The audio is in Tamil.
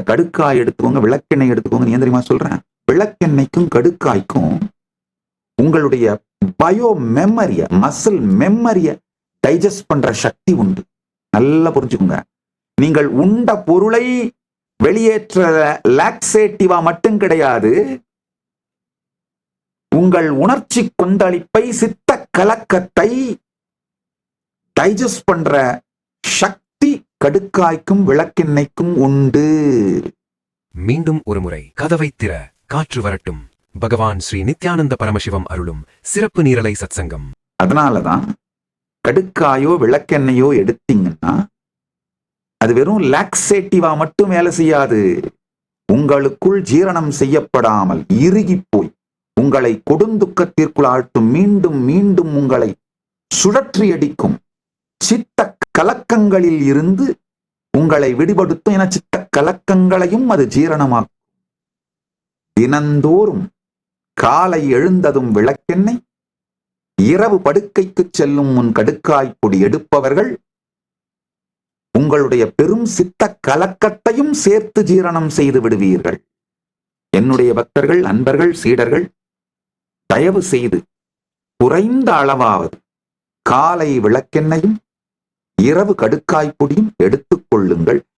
கடுக்காய் எடுத்துக்கோங்க, விளக்கெண்ணெய் எடுத்துக்கோங்க. ஏன் தெரியுமா சொல்றேன்? விளக்கெண்ணெய்க்கும் கடுக்காய்க்கும் உங்களுடைய பயோ மெமரிய, மசில் மெமரிய டைஜஸ்ட் பண்ற சக்தி உண்டு. நல்லா புரிஞ்சுக்கோங்க. நீங்கள் உண்ட பொருளை வெளியேற்ற லாக்ஸேட்டிவா மட்டும் கிடையாது, உங்கள் உணர்ச்சி கொந்தளிப்பை, சித்த கலக்கத்தை டைஜஸ்ட் பண்ற சக்தி கடுக்காய்க்கும் விளக்கெண்ணெய்க்கும் உண்டு. மீண்டும் ஒருமுறை கதவை திற, காற்று வரட்டும். பகவான் ஸ்ரீ நித்யானந்த பரமசிவம் அருளும் சிறப்பு நீரலை சத்சங்கம். அதனாலதான் கடுக்காயோ விளக்கெண்ணெயோ எடுத்தீங்கன்னா அது வெறும் லாக்ஸேட்டிவா மட்டும் வேலை செய்யாது. உங்களுக்குள் ஜீரணம் செய்யப்படாமல் இறுகி போய் உங்களை கொடுந்துக்கத்திற்குள் ஆழ்த்தும், மீண்டும் மீண்டும் உங்களை சுழற்றி அடிக்கும் சித்த கலக்கங்களில் இருந்து உங்களை விடுபடுத்தும். என சித்த கலக்கங்களையும் அது ஜீரணமாக்கும். தினந்தோறும் காலை எழுந்ததும் விளக்கெண்ணெய், இரவு படுக்கைக்கு செல்லும் முன் கடுக்காய் பொடி எடுப்பவர்கள் உங்களுடைய பெரும் சித்த கலக்கத்தையும் சேர்த்து ஜீரணம் செய்து விடுவீர்கள். என்னுடைய பக்தர்கள், அன்பர்கள், சீடர்கள், தயவு செய்து குறைந்த அளவாவது காலை விளக்கெண்ணையும் இரவு கடுக்காய் பொடியும் எடுத்துக் கொள்ளுங்கள்.